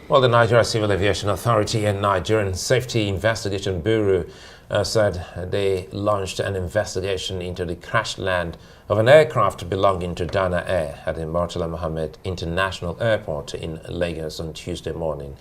Well, the Nigeria Civil Aviation Authority and Nigerian Safety Investigation Bureau said they launched an investigation into the crash land of an aircraft belonging to Dana Air at the Murtala Mohammed International Airport in Lagos on Tuesday morning.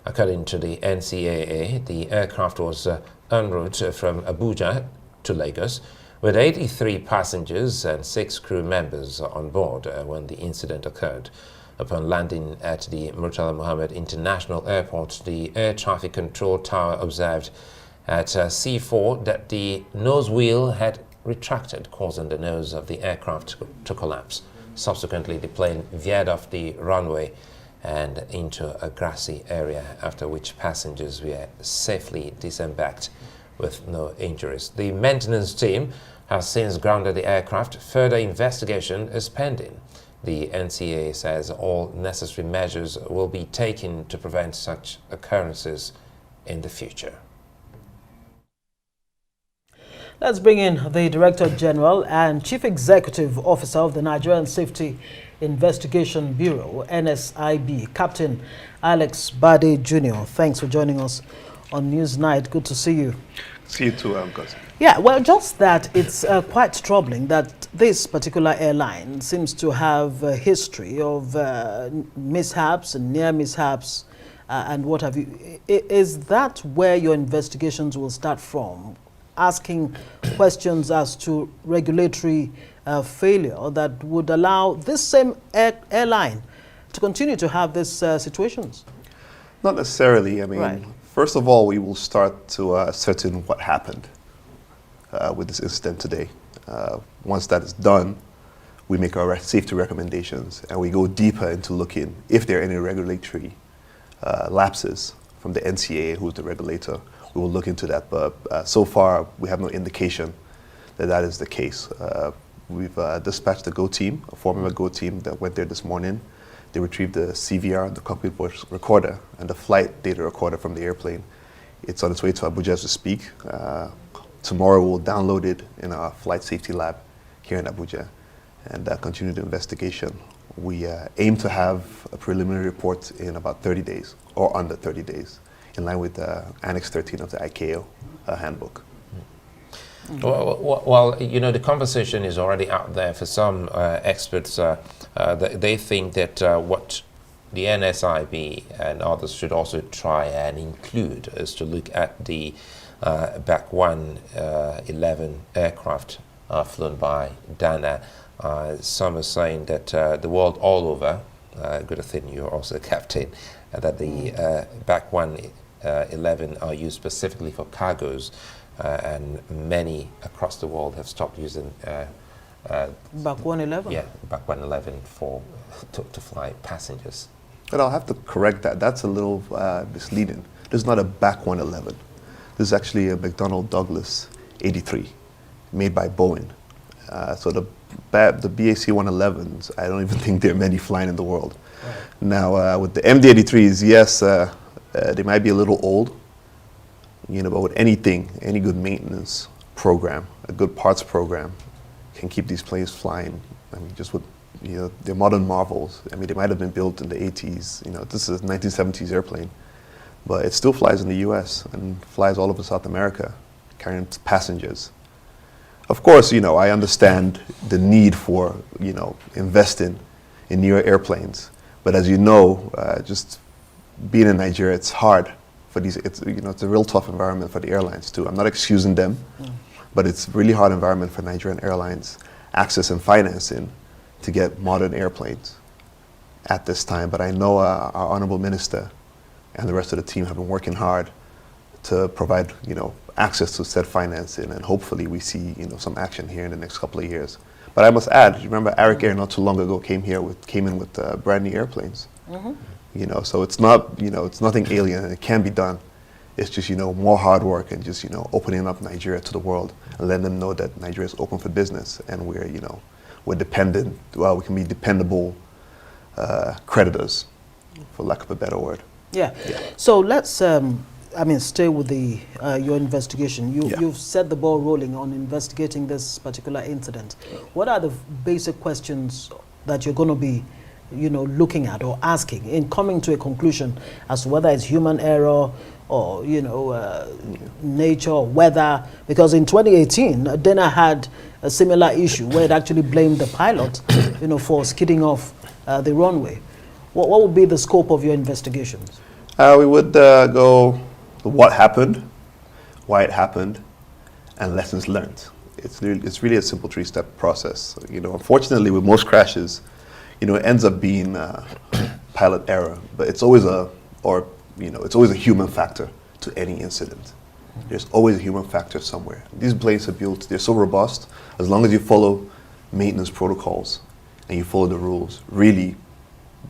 According to the NCAA, the aircraft was en route from Abuja to Lagos with 83 passengers and 6 crew members on board when the incident occurred. Upon landing at the Murtala Mohammed International Airport, the Air Traffic Control Tower observed at C4 that the nose wheel had retracted, causing the nose of the aircraft to collapse. Subsequently, the plane veered off the runway and into a grassy area, after which passengers were safely disembarked with no injuries. The maintenance team has since grounded the aircraft. Further investigation is pending. The NCA says all necessary measures will be taken to prevent such occurrences in the future. Let's bring in the Director General and Chief Executive Officer of the Nigerian Safety Investigation Bureau, NSIB, Captain Alex Badeh Jr. Thanks for joining us on Newsnight. Good to see you. See you too, Uncle. Yeah, well, just that it's quite troubling that this particular airline seems to have a history of mishaps and near mishaps and what have you. Is that where your investigations will start from? Asking questions as to regulatory failure that would allow this same airline to continue to have these situations? Not necessarily. I mean, right. First of all, we will start to ascertain what happened with this incident today. Once that is done, we make our safety recommendations and we go deeper into looking if there are any regulatory lapses from the NCAA, who's the regulator. We will look into that, but so far we have no indication that that is the case. We've dispatched the GO team, a former GO team that went there this morning. They retrieved the CVR, the cockpit voice recorder, and the flight data recorder from the airplane. It's on its way to Abuja as we speak. Tomorrow we'll download it in our flight safety lab here in Abuja and continue the investigation. We aim to have a preliminary report in about 30 days or under 30 days, in line with Annex 13 of the ICAO handbook. Well, you know, the conversation is already out there for some experts. They think that what the NSIB and others should also try and include is to look at the BAC 111 aircraft flown by Dana. Some are saying that the world all over, good thing you're also a captain, that the BAC 111 are used specifically for cargoes. And many across the world have stopped using BAC 111? Yeah, BAC 111 to fly passengers. But I'll have to correct that. That's a little misleading. This is not a BAC 111. This is actually a McDonnell Douglas 83 made by Boeing. So the BAC 111s, I don't even think there are many flying in the world. Right. Now, with the MD 83s, yes, they might be a little old. You know, but with anything, any good maintenance program, a good parts program, can keep these planes flying. I mean, just with, you know, they're modern marvels. I mean, they might have been built in the 80s. You know, this is a 1970s airplane, but it still flies in the U.S. and flies all over South America, carrying passengers. Of course, you know, I understand the need for, you know, investing in newer airplanes. But as you know, just being in Nigeria, it's hard. For these, it's, you know, it's a real tough environment for the airlines too. I'm not excusing them, but it's a really hard environment for Nigerian airlines, access and financing to get modern airplanes at this time. But I know our Honorable Minister and the rest of the team have been working hard to provide, you know, access to said financing, and hopefully we see, you know, some action here in the next couple of years. But I must add, you remember Arik Air not too long ago came in with brand new airplanes. You know, so it's not, you know, it's nothing alien, and it can be done. It's just, you know, more hard work and just, you know, opening up Nigeria to the world and letting them know that Nigeria is open for business and we're, you know, we're dependent. Well, we can be dependable creditors, for lack of a better word. Yeah. So let's, stay with the your investigation. You've set the ball rolling on investigating this particular incident. What are the basic questions that you're going to be looking at or asking in coming to a conclusion as to whether it's human error or, nature or weather? Because in 2018, Dana had a similar issue where it actually blamed the pilot, for skidding off the runway. What would be the scope of your investigations? We would go what happened, why it happened, and lessons learned. It's really a simple three-step process. Unfortunately, with most crashes, it ends up being pilot error, but it's always it's always a human factor to any incident. There's always a human factor somewhere. These planes are built, they're so robust, as long as you follow maintenance protocols and you follow the rules, really,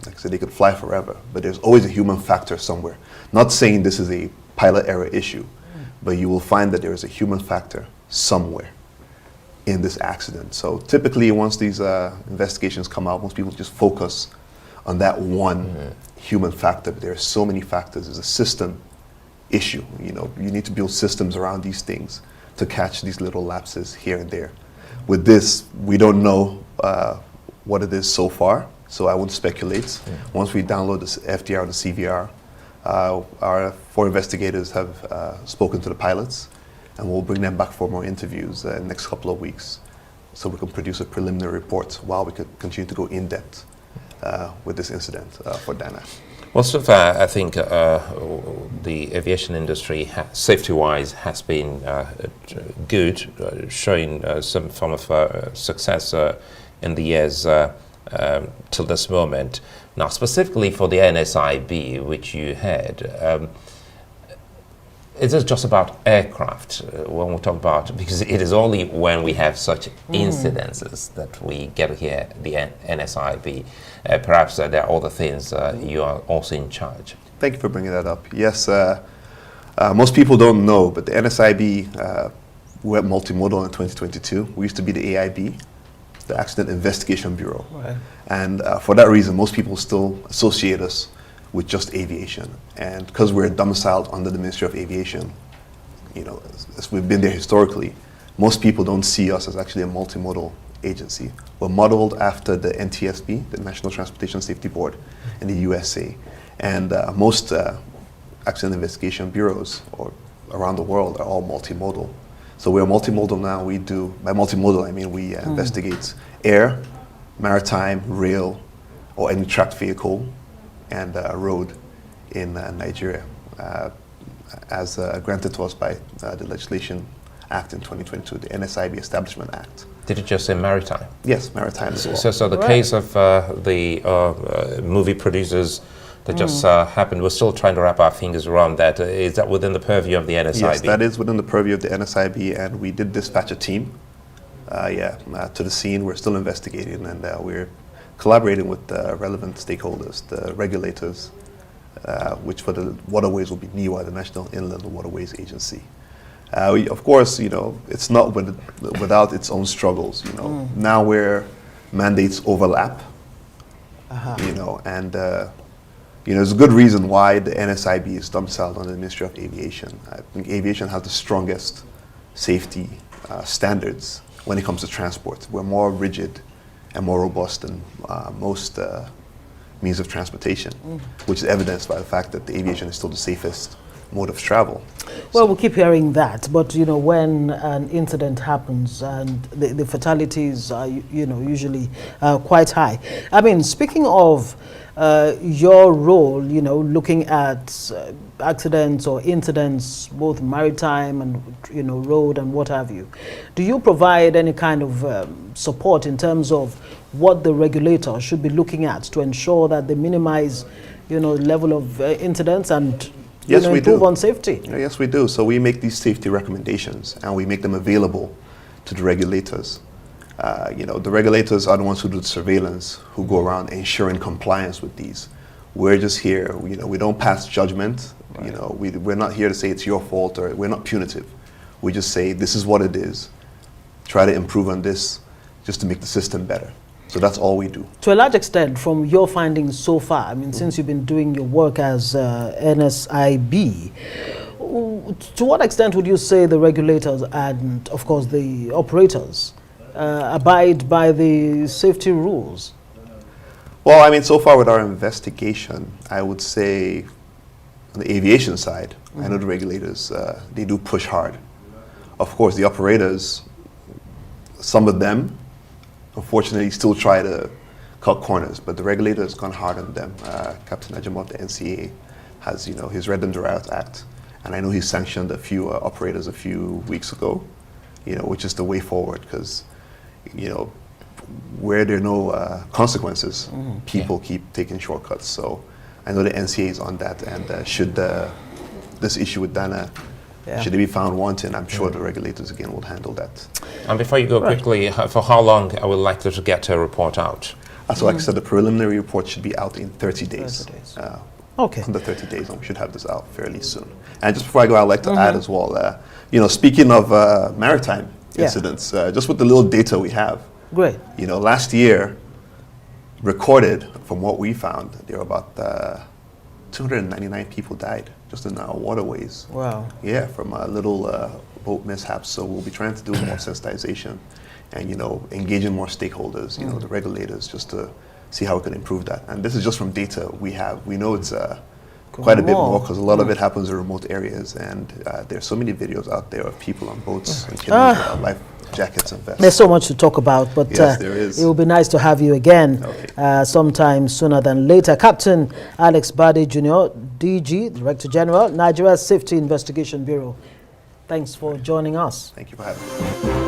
like I said, they could fly forever, but there's always a human factor somewhere. Not saying this is a pilot error issue, but you will find that there is a human factor somewhere in this accident. So typically, once these investigations come out, most people just focus on that one human factor. But there are so many factors. It's a system issue. You need to build systems around these things to catch these little lapses here and there. With this, we don't know what it is so far, so I wouldn't speculate. Once we download the FDR or the CVR, our 4 investigators have spoken to the pilots, and we'll bring them back for more interviews in the next couple of weeks, so we can produce a preliminary report while we can continue to go in depth with this incident for Dana. Well, so far, I think the aviation industry, safety-wise, has been good, showing some form of success in the years till this moment. Now, specifically for the NSIB, which you had, it is just about aircraft when we talk about, because it is only when we have such incidences that we get to hear the NSIB. Perhaps there are other things you are also in charge. Thank you for bringing that up. Yes, most people don't know, but the NSIB went multimodal in 2022. We used to be the AIB, the Accident Investigation Bureau. Right. And for that reason, most people still associate us with just aviation. And because we're domiciled under the Ministry of Aviation, as we've been there historically, most people don't see us as actually a multimodal agency. We're modeled after the NTSB, the National Transportation Safety Board in the USA. And most accident investigation bureaus around the world are all multimodal. So we're multimodal now. We do, by multimodal I mean we investigate air, maritime, rail, or any tracked vehicle, and road in Nigeria, as granted to us by the Legislation Act in 2022, the NSIB Establishment Act. Did you just say maritime? Yes, maritime as well. So the case of the movie producers that just happened, we're still trying to wrap our fingers around that. Is that within the purview of the NSIB? Yes, that is within the purview of the NSIB, and we did dispatch a team to the scene. We're still investigating, and we're collaborating with the relevant stakeholders, the regulators, which for the waterways will be NIWA, the National Inland Waterways Agency. Of course, it's not without its own struggles. Now where mandates overlap, and there's a good reason why the NSIB is domiciled under the Ministry of Aviation. I think aviation has the strongest safety standards when it comes to transport. We're more rigid and more robust than most means of transportation, which is evidenced by the fact that the aviation is still the safest mode of travel. Well, we keep hearing that, but when an incident happens and the fatalities are usually quite high. I mean, speaking of your role, looking at accidents or incidents, both maritime and road and what have you, do you provide any kind of support in terms of what the regulator should be looking at to ensure that they minimize level of incidents and yes, we improve do. on safety? Yes, we do. So we make these safety recommendations and we make them available to the regulators. The regulators are the ones who do the surveillance, who go around ensuring compliance with these. We're just here, we don't pass judgment. Right. We're not here to say it's your fault, or we're not punitive. We just say this is what it is. Try to improve on this just to make the system better. So that's all we do. To a large extent, from your findings so far, I mean, since you've been doing your work as NSIB, to what extent would you say the regulators and, of course, the operators abide by the safety rules? Well, I mean, so far with our investigation, I would say on the aviation side, I know the regulators, they do push hard. Of course, the operators, some of them, unfortunately, still try to cut corners, but the regulator has gone hard on them. Captain Ajamot, the NCA, has, he's read them the Riot Act, and I know he sanctioned a few operators a few weeks ago, which is the way forward, because, where there are no consequences, people keep taking shortcuts. So I know the NCA is on that, and should this issue with Dana, should they be found wanting, I'm sure the regulators again will handle that. And before you go quickly, for how long are we likely to get a report out? So like I said, the preliminary report should be out in 30 days. 30 days. Okay. Under 30 days, and we should have this out fairly soon. And just before I go, I'd like to add as well, speaking of maritime incidents, just with the little data we have. Great. Last year, recorded from what we found, there were about 299 people died just in our waterways. Wow. Yeah, from little boat mishaps. So we'll be trying to do more sensitization and, engaging more stakeholders, the regulators, just to see how we can improve that. And this is just from data we have. We know it's quite a bit more because a lot of it happens in remote areas, and there's so many videos out there of people on boats and killing life jackets and vests. There's so much to talk about, but yes, there is. It will be nice to have you again sometime sooner than later. Captain Alex Badeh Jr., DG, Director General, Nigeria Safety Investigation Bureau. Thanks for joining us. Thank you for having me.